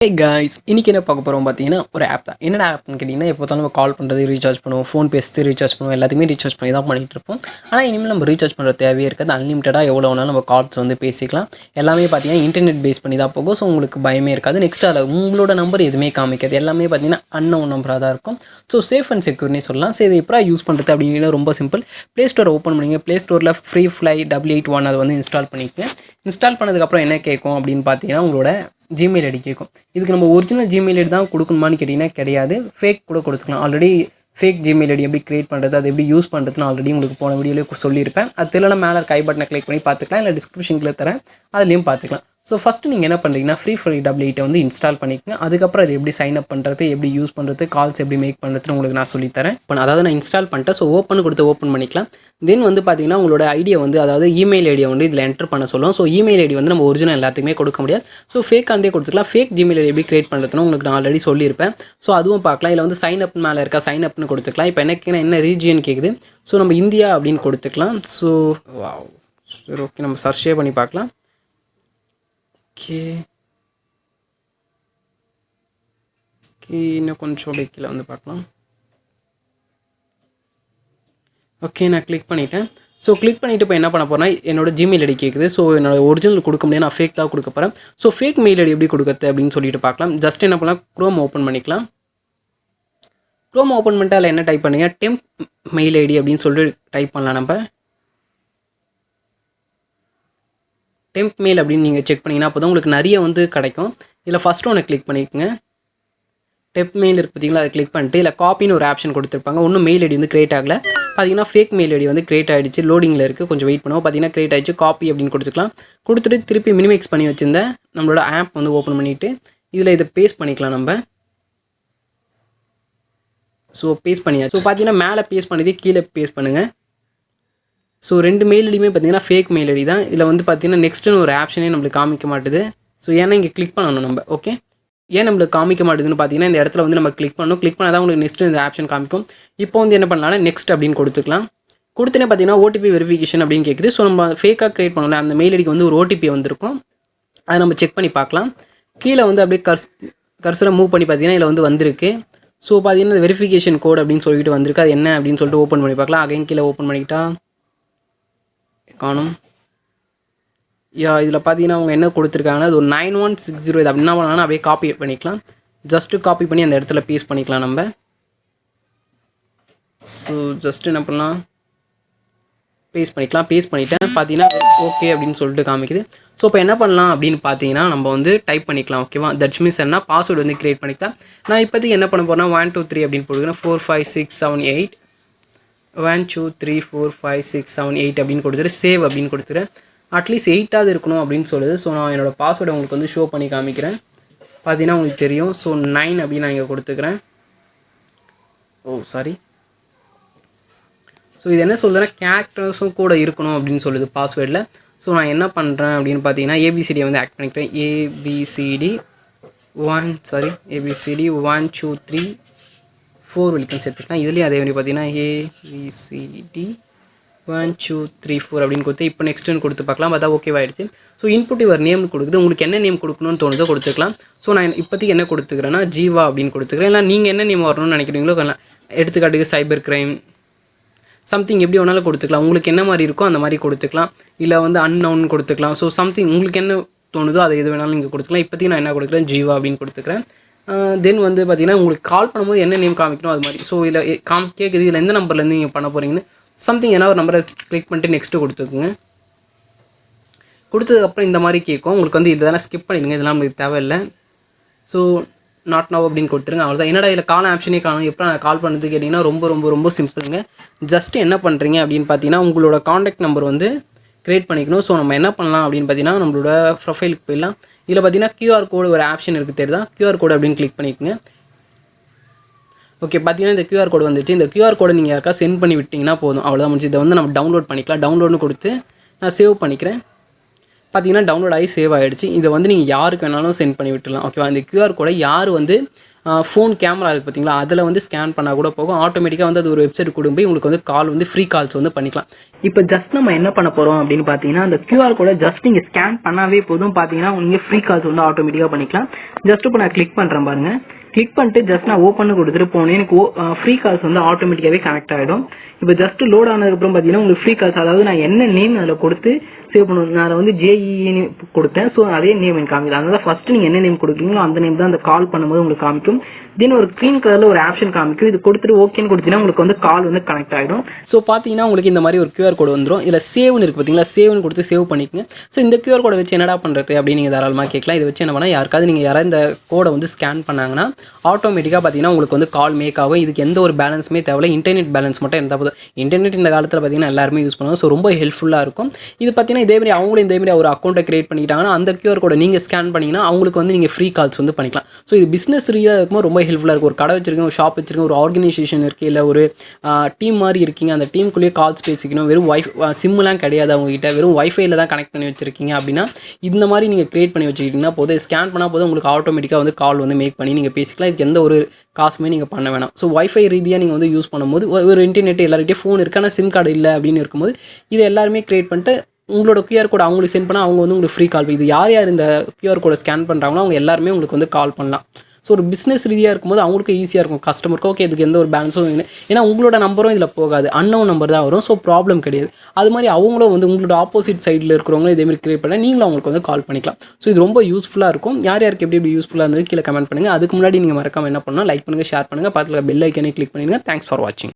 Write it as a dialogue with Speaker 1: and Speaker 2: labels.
Speaker 1: Hey guys, இன்றைக்கி என்ன பார்க்க போகிறோம் பார்த்தீங்கன்னா ஒரு ஆப் தான். என்னடா ஆப்னு கேட்டிங்கன்னா, எப்போ பார்த்தாலும் நம்ம கால் பண்ணுறது ரீசார்ஜ் பண்ணுவோம், ஃபோன் பேசுறது ரீசார்ஜ் பண்ணுவோம், எல்லாத்தையுமே ரீசார்ஜ் பண்ணி தான் பண்ணிகிட்டு இருப்போம். ஆனால் இனிமேல் நம்ம ரீசார்ஜ் பண்ணுற தேவையே இருக்காது. அன்லிமிட்டடாக எவ்வளோ வேணாலும் நம்ம கால்ஸ் வந்து பேசிக்கலாம். எல்லாமே பார்த்தீங்கன்னா இன்டர்நெட் பேஸ் பண்ணி தான் போகும். ஸோ உங்களுக்கு பயமே இருக்காது. நெக்ஸ்ட் அதில் உங்களோட நம்பர் எதுவுமே காமிக்காது. எல்லாமே பார்த்தீங்கன்னா அன்னோன் நம்பராக தான் இருக்கும். ஸோ சேஃப் அண்ட் செக்யூர்னே சொல்லலாம். சரி, இது எப்போ யூஸ் பண்ணுறது அப்படிங்கிறது ரொம்ப சிம்பிள். ப்ளே ஸ்டோர் ஓப்பன் பண்ணிங்க. ப்ளே ஸ்டோரில் ஃப்ரீ ஃப்ளை 881 அதை வந்து இன்ஸ்டால் பண்ணிக்கங்க. இன்ஸ்டால் பண்ணதுக்கப்புறம் என்ன கேட்கும் அப்படின்னு பார்த்தீங்கன்னா, உங்களோட ஜிமெயில் ஐடி கேட்கும். இதுக்கு நம்ம ஒரிஜினல் ஜிமெயில் ஐடி தான் கொடுக்கணுமான்னு கேட்டிங்கன்னா கிடையாது. ஃபேக் கூட கொடுத்துக்கலாம். ஆல்ரெடி ஃபேக் ஜிமெயில் ஐடி எப்படி கிரியேட் பண்ணுறது, அது எப்படி யூஸ் பண்ணுறதுன்னு ஆல்ரெடி உங்களுக்கு போன வீடியோலேயே சொல்லியிருப்பேன். அது தெரியலனா மேலே ஐ பட்டனை கிளிக் பண்ணி பார்த்துக்கலாம், இல்லை டிஸ்கிரிப்ஷனில் தரேன், அதுலேயும் பார்த்துக்கலாம். ஸோ ஃபஸ்ட்டு நீங்கள் என்ன பண்ணுறீங்கன்னா, ஃப்ரீ ஃப்ளை 881 வந்து இன்ஸ்டால் பண்ணிக்கங்க. அதுக்கப்புறம் அது எப்படி சைன் அப் பண்ணுறது, எப்படி யூஸ் பண்ணுறது, கால்ஸ் எப்படி மேக் பண்ணுறதுன்னு உங்களுக்கு நான் சொல்லித்தரேன். இப்போ அதாவது நான் இன்ஸ்டால் பண்ணிட்டேன். ஸோ ஓப்பன் கொடுத்து ஓப்பன் பண்ணிக்கலாம். தென் வந்து பார்த்தீங்கன்னா, உங்களோட ஐடியை வந்து அதாவது இமெயில் ஐடியை வந்து இதில் என்டர் பண்ண சொல்லுவோம். ஸோ இமெயில் ஐடி வந்து நம்ம ஒரிஜினல் எல்லாத்துக்குமே கொடுக்க முடியாது. ஸோ ஃபேக் ஆனதே கொடுத்துக்கலாம். ஃபேக் ஜிமெயில் ஐடி எப்படி கிரியேட் பண்ணுறதுன்னு உங்களுக்கு நான் ஆல்ரெடி சொல்லியிருப்பேன். ஸோ அதுவும் பார்க்கலாம். இதில் வந்து சைன் அப் மேலே இருக்கா, சைன் அப்னு கொடுத்துக்கலாம். இப்போ என்ன ரீஜியன் கேட்குது. ஸோ நம்ம இந்தியா அப்படின்னு கொடுத்துக்கலாம். ஸோ சரி, ஓகே, நம்ம சர்ச்சே பண்ணி பார்க்கலாம். இன்னும் கொஞ்சம் கீழே வந்து பார்க்கலாம். ஓகே, நான் கிளிக் பண்ணிட்டேன். ஸோ கிளிக் பண்ணிவிட்டு இப்போ என்ன பண்ண போகிறேன்னா, என்னோட ஜிமெயில் ஐடி கேட்குது. ஸோ என்னோட ஒரிஜினல் கொடுக்க முடியாது, நான் ஃபேக் தான் கொடுக்க போகிறேன். ஸோ ஃபேக் மெயில் ஐடி எப்படி கொடுக்குறது அப்படின்னு சொல்லிட்டு பார்க்கலாம். ஜஸ்ட் என்ன பண்ணலாம், க்ரோம் ஓப்பன் பண்ணிக்கலாம். க்ரோம் ஓப்பன் பண்ணிட்டு அதில் என்ன டைப் பண்ணுங்க, டெம்ப் மெயில் ஐடி அப்படின்னு சொல்லிட்டு டைப் பண்ணலாம். நம்ம டெம்ப் மெயில் அப்படின்னு நீங்கள் செக் பண்ணிங்கன்னா அப்போ தான் உங்களுக்கு நிறைய வந்து கிடைக்கும். இதில் ஃபஸ்ட்டு ஒன்று கிளிக் பண்ணிக்கோங்க. டெம்ப் மெயில் இருக்குது பார்த்தீங்களா, அதை கிளிக் பண்ணிட்டு இல்லை காப்பின்னு ஒரு ஆப்ஷன் கொடுத்துருப்பாங்க. ஒன்றும் மெயில் ஐடி வந்து கிரியேட் ஆகலை. பார்த்தீங்கன்னா ஃபேக் மெயில் ஐடி வந்து கிரியேட் ஆகிடுச்சு, லோடிங்கில் இருக்குது, கொஞ்சம் வெயிட் பண்ணுவோம். பார்த்தீங்கன்னா கிரியேட் ஆகிடுச்சு. காப்பி அப்படின்னு கொடுத்துக்கலாம். கொடுத்துட்டு திருப்பி மினிமேக்ஸ் பண்ணி வச்சுருந்தேன் நம்மளோட ஆப் வந்து ஓப்பன் பண்ணிவிட்டு இதில் இதை பேஸ்ட் பண்ணிக்கலாம் நம்ம. ஸோ பேஸ்ட் பண்ணியாச்சு. ஸோ பார்த்தீங்கன்னா மேலே பேஸ்ட் பண்ணி கீழே பேஸ்ட் பண்ணுங்கள். ஸோ ரெண்டு மெயில் ஐடியுமே பார்த்தீங்கன்னா ஃபேக் மெயில் ஐடி தான். இதில் வந்து பார்த்தீங்கன்னா நெக்ஸ்ட்டுன்னு ஒரு ஆப்ஷனே நம்மளுக்கு காமிக்க மாட்டுது. ஸோ ஏன்னா இங்கே கிளிக் பண்ணணும் நம்ம. ஓகே, ஏன் நம்மளுக்கு காமிக்க மாட்டேதுன்னு பார்த்தீங்கன்னா, இந்த இடத்துல வந்து நம்ம கிளிக் பண்ணணும். கிளிக் பண்ணால் தான் உங்களுக்கு நெக்ஸ்ட்டு இந்த ஆப்ஷன் காமிக்கும். இப்போ வந்து என்ன பண்ணலாம்னா நெக்ஸ்ட் அப்படின்னு கொடுத்துக்கலாம். கொடுத்தனே பார்த்தீங்கன்னா ஓடிபி வெரிஃபிகேஷன் அப்படின்னு கேட்குது. ஸோ நம்ம ஃபேக்காக கிரியேட் பண்ணல அந்த மெயில் ஐடிக்கு வந்து ஒரு ஓடிபி வந்திருக்கும். அதை நம்ம செக் பண்ணி பார்க்கலாம். கீழே வந்து அப்படியே கர்சரை மூவ் பண்ணி பார்த்தீங்கன்னா இதில் வந்து வந்திருக்கு. ஸோ பார்த்தீங்கன்னா இந்த வெரிஃபிகேஷன் கோட் அப்படின்னு சொல்லிட்டு வந்திருக்கு. அது என்ன அப்படின்னு சொல்லிட்டு ஓப்பன் பண்ணி பார்க்கலாம். அகைன் கீழே ஓப்பன் பண்ணிக்கிட்டா காணும். இதில் பார்த்தீங்கன்னா அவங்க என்ன கொடுத்துருக்காங்கன்னா, அது ஒரு 9160 இது அப்படின்னா பண்ணலாம். அப்படியே காப்பி பண்ணிக்கலாம். ஜஸ்ட்டு காப்பி பண்ணி அந்த இடத்துல பேஸ்ட் பண்ணிக்கலாம் நம்ம. ஸோ ஜஸ்ட்டு என்ன பண்ணலாம், பேஸ்ட் பண்ணிக்கலாம். பேஸ்ட் பண்ணிவிட்டேன். பார்த்தீங்கன்னா ஓகே அப்படின்னு சொல்லிட்டு காமிக்குது. ஸோ இப்போ என்ன பண்ணலாம் அப்படின்னு பார்த்தீங்கன்னா, நம்ம வந்து டைப் பண்ணிக்கலாம். ஓகேவா, தட்ஸ் மீன்ஸ் என்ன பாஸ்வேர்டு வந்து க்ரியேட் பண்ணிக்கலாம். நான் இப்போதைக்கு என்ன பண்ண போகிறேன்னா 1 2 3 அப்படின்னு போட்டுக்கிறேன். 4 5 6 7 8 1 2 3 4 5 6 7 8 அப்படின்னு கொடுத்துட்டு சேவ் அப்படின்னு கொடுத்துறேன். அட்லீஸ்ட் 8ஆவது இருக்கணும் அப்படின்னு சொல்லுது. ஸோ நான் என்னோடய பாஸ்வேர்டை உங்களுக்கு வந்து ஷோ பண்ணி காமிக்கிறேன். பார்த்தீங்கன்னா உங்களுக்கு தெரியும். ஸோ 9 அப்படின்னு நான் இங்கே கொடுத்துக்கிறேன். சாரி. ஸோ இது என்ன சொல்லுதுன்னா கேரக்டர்ஸும் கூட இருக்கணும் அப்படின்னு சொல்லுது பாஸ்வேர்டில். ஸோ நான் என்ன பண்ணுறேன் அப்படின்னு பார்த்தீங்கன்னா ஏபிசிடியை வந்து ஆக்ட் பண்ணிக்கிறேன். ஏபிசிடி 1 2 3 4 வரைக்கும் சேர்த்துக்கலாம். இதுலேயும் அதே மாதிரி பார்த்தீங்கன்னா ஏபிசிடி 1 2 3 4 அப்படின்னு கொடுத்து இப்போ நெக்ஸ்ட்டுன்னு கொடுத்து பார்க்கலாம். பார்த்தா ஓகேவாகிடுச்சு. ஸோ இன்புட் யுவர் நேம் கொடுக்குது. உங்களுக்கு என்ன நேம் கொடுக்கணும்னு தோணுதோ கொடுத்துக்கலாம். ஸோ நான் இப்போதைக்கு என்ன கொடுத்துக்கிறேன்னா ஜீவா அப்படின்னு கொடுத்துக்கிறேன். இல்லை நீங்கள் என்ன நேம் வரணும்னு நினைக்கிறீங்களோ எடுத்துக்காட்டுக்கு சைபர் கிரைம் சம்திங் எப்படி வேணாலும் கொடுத்துக்கலாம். உங்களுக்கு என்ன மாதிரி இருக்கோ அந்த மாதிரி கொடுத்துக்கலாம். இல்லை வந்து அன்னவுன் கொடுத்துக்கலாம். ஸோ சம்திங் உங்களுக்கு என்ன தோணுதோ அதை எது வேணாலும் நீங்கள் கொடுத்துக்கலாம். இப்போதைக்கு நான் என்ன கொடுக்குறேன், ஜீவா அப்படின்னு கொடுத்துக்கிறேன். தென் வந்து பார்த்தீங்கன்னா உங்களுக்கு கால் பண்ணும்போது என்ன நேம் காமிக்கணும் அது மாதிரி. ஸோ இதில் கேட்குது, இதில் எந்த நம்பர்லேருந்து நீங்கள் பண்ண போகிறீங்கன்னு சம்திங் ஏன்னா ஒரு நம்பரை கிளிக் பண்ணிட்டு நெக்ஸ்ட்டு கொடுத்துக்குங்க. கொடுத்ததுக்கப்புறம் இந்த மாதிரி கேட்கும். உங்களுக்கு வந்து இதெல்லாம் ஸ்கிப் பண்ணிடுங்க, இதெல்லாம் நம்மளுக்கு தேவையில்லை. ஸோ நாட் நவ் அப்படின்னு கொடுத்துருங்க. அவ்வளோதான். என்னடா இதில் கால் ஆப்ஷனே காணும், எப்போ நான் கால் பண்ணுறது கேட்டிங்கன்னா ரொம்ப ரொம்ப ரொம்ப சிம்பிளுங்க. ஜஸ்ட்டு என்ன பண்ணுறீங்க அப்படின்னு பார்த்தீங்கன்னா, உங்களோட காண்டாக்ட் நம்பர் வந்து க்ரியேட் பண்ணிக்கணும். ஸோ நம்ம என்ன பண்ணலாம் அப்படின்னு பார்த்தீங்கன்னா, நம்மளோட ப்ரொஃபைலுக்கு போயிடலாம். இதில் பார்த்தீங்கன்னா QR கோடு ஒரு ஆப்ஷன் இருக்குது தெரியுதா, QR கோடு அப்படின்னு கிளிக் பண்ணிக்கோங்க. ஓகே, பார்த்தீங்கன்னா இந்த QR கோடு வந்துச்சு. இந்த QR கோடை நீங்கள் யாருக்கா சென்ட் பண்ணி விட்டிங்கன்னா போதும், அவ்வளோதான் முடிஞ்சு. இதை வந்து நம்ம டவுன்லோட் பண்ணிக்கலாம். டவுன்லோட்னு கொடுத்து நான் சேவ் பண்ணிக்கிறேன். பார்த்தீங்கன்னா டவுன்லோட் ஆகி சேவ் ஆகிடுச்சு. இதை வந்து நீங்கள் யாருக்கு வேணாலும் சென்ட் பண்ணி விட்டுடலாம். ஓகேவா? இந்த QR கோடை யார் வந்து ஃபோன் கேமரா இருக்குது பார்த்தீங்களா, அதில் வந்து ஸ்கேன் பண்ணால் கூட போகும். ஆட்டோமேட்டிக்காக வந்து அது ஒரு வெப்சைட் கொண்டு போய் உங்களுக்கு வந்து கால் வந்து ஃப்ரீ கால்ஸ் வந்து பண்ணிக்கலாம்.
Speaker 2: இப்போ ஜஸ்ட் நம்ம என்ன பண்ண போறோம் அப்படின்னு பார்த்தீங்கன்னா, அந்த QR கோடை ஜஸ்ட் நீங்கள் ஸ்கேன் பண்ணாவே போதும். பார்த்தீங்கன்னா நீங்கள் ஃப்ரீ கால்ஸ் வந்து ஆட்டோமேட்டிக்காக பண்ணிக்கலாம். ஜஸ்ட் இப்போ நான் கிளிக் பண்ணுறேன் பாருங்க. கிளிக் பண்ணிட்டு ஜஸ்ட் நான் ஓப்பன் கொடுத்துட்டு போனேன். எனக்கு ஃப்ரீ கால்ஸ் வந்து ஆட்டோமேட்டிக்காகவே கனெக்ட் ஆகிடும். இப்போ ஜஸ்ட் லோட் ஆனதுக்கப்புறம் பார்த்தீங்கன்னா உங்களுக்கு ஃப்ரீ கால்ஸ், அதாவது நான் என்ன நேம் அதில் கொடுத்து சேவ் பண்ணுவேன். நான் வந்து JEன்னு கொடுத்தேன். ஸோ அதே நேம் எனக்கு காமிக்குது. அதனால ஃபர்ஸ்ட் நீங்கள் என்ன நேம் கொடுக்குறீங்களோ அந்த நேம் தான் அந்த கால் பண்ணும்போது உங்களுக்கு காமிக்கும். தென் ஒரு க்ரீன் கலர்ல ஒரு ஆப்ஷன் காமிக்கும். இது கொடுத்துட்டு ஓகேன்னு கொடுத்தீங்கன்னா உங்களுக்கு வந்து கால் வந்து கனெக்ட் ஆகிடும்.
Speaker 1: ஸோ பார்த்தீங்கன்னா உங்களுக்கு இந்த மாதிரி ஒரு QR கோடு வந்துடும். இதில் சேவ்னு இருக்குது பார்த்தீங்களா, சேவ்னு கொடுத்து சேவ் பண்ணிக்கங்க. ஸோ இந்த QR கோடை வச்சு என்னடா பண்ணுறது அப்படின்னு நீங்கள் தாராளமாக கேட்கலாம். இதை வச்சு என்ன பண்ணால் யாருக்காவது நீங்கள் யாராவது இந்த கோடை வந்து ஸ்கேன் பண்ணாங்கன்னா ஆட்டோமேட்டிக்காக பார்த்தீங்கன்னா உங்களுக்கு வந்து கால் மேக் ஆகும். இதுக்கு எந்த ஒரு பேலன்ஸுமே தேவையில்லை. இன்டர்நெட் பேலன்ஸ் மட்டும் இருந்தால் போதும். இன்டர்நெட் இந்த காலத்தில் பார்த்தீங்கன்னா எல்லாருமே யூஸ் பண்ணுவாங்க. ஸோ ரொம்ப ஹெல்ப்ஃபுல்லாக இருக்கும். இது பார்த்தீங்கன்னா இதேமாதிரி அவங்களும் இதேமாதிரி ஒரு அக்கௌண்ட்டை கிரியேட் பண்ணிக்கிட்டாங்கன்னா அந்த QR கோடை நீங்கள் ஸ்கேன் பண்ணிங்கன்னா அவங்களுக்கு வந்து நீங்கள் ஃப்ரீ கால்ஸ் வந்து பண்ணிக்கலாம். ஸோ இது பிஸ்னஸ் ரீதியாக இருக்கும்போது ரொம்ப ஹெல்ப்ஃபுல்லாக இருக்கும். ஒரு கடை வச்சிருக்கீங்க, ஒரு ஷாப் வச்சிருக்கீங்க, ஒரு ஆர்கனைசேஷன் இருக்குது, இல்லை ஒரு டீம் மாதிரி இருக்கீங்க, அந்த டீமுக்குள்ளேயே கால்ஸ் பேசிக்கணும், வெறும் சிம்முலாம் கிடையாது அவங்ககிட்ட, வெறும் வைஃபைல தான் கனெக்ட் பண்ணி வச்சிருக்கீங்க அப்படின்னா இந்த மாதிரி நீங்கள் கிரியேட் பண்ணி வச்சுக்கிட்டிங்கன்னா போதும். ஸ்கேன் பண்ணால் போதும் உங்களுக்கு ஆட்டோமேட்டிக்காக வந்து கால் வந்து மேக் பண்ணி நீங்கள் பேசிக்கலாம். இதுக்கு எந்த ஒரு காசுமே நீங்கள் பண்ண வேணாம். ஸோ வைஃபை ரீதியாக நீங்கள் வந்து யூஸ் பண்ணும்போது ஒரு இன்டர்நெட் எல்லாருக்கிட்டே ஃபோன் இருக்குது, ஆனால் சிம் கார்டு இல்லை அப்படின்னு இருக்கும்போது இதை எல்லாருமே கிரியேட் பண்ணிட்டு உங்களோட QR கோடை அவங்களுக்கு சென்ட் பண்ணால் அவங்க வந்து உங்களுக்கு ஃப்ரீ கால். இது யார் யார் இந்த QR கோடை ஸ்கேன் பண்ணுறாங்களோ அவங்க எல்லாருமே உங்களுக்கு வந்து கால் பண்ணலாம். ஸோ ஒரு பிஸ்னஸ் ரீதியாக இருக்கும்போது அவங்களுக்கு ஈஸியாக இருக்கும். கஸ்டமருக்கு ஓகே இதுக்கு எந்த ஒரு பேலன்ஸும் இல்லை, ஏன்னா உங்களோட நம்பரும் இதில் போகாது, அன்னோன் நம்பர் தான் வரும். ஸோ ப்ராப்ளம் கிடையாது. அது மாதிரி அவங்களும் வந்து உங்களோட ஆப்போசிட் சைடில் இருக்கிறவங்களும் இதேமாதிரி கிரியேட் பண்ணால் நீங்களும் அவங்களுக்கு வந்து கால் பண்ணிக்கலாம். ஸோ இது ரொம்ப யூஸ்ஃபுல்லாக இருக்கும். யார் யாருக்கு எப்படி யூஸ்ஃபுல்லாக இருந்தது கீழே கமெண்ட் பண்ணுங்கள். அதுக்கு முன்னாடி நீங்கள் மறக்காமல் என்ன பண்ணால் லைக் பண்ணுங்கள், ஷேர் பண்ணுங்கள், பக்கத்தில் பெல் ஐக்கனை கிளிக் பண்ணிடுங்க. தேங்க்ஸ் ஃபார் வாட்சிங்.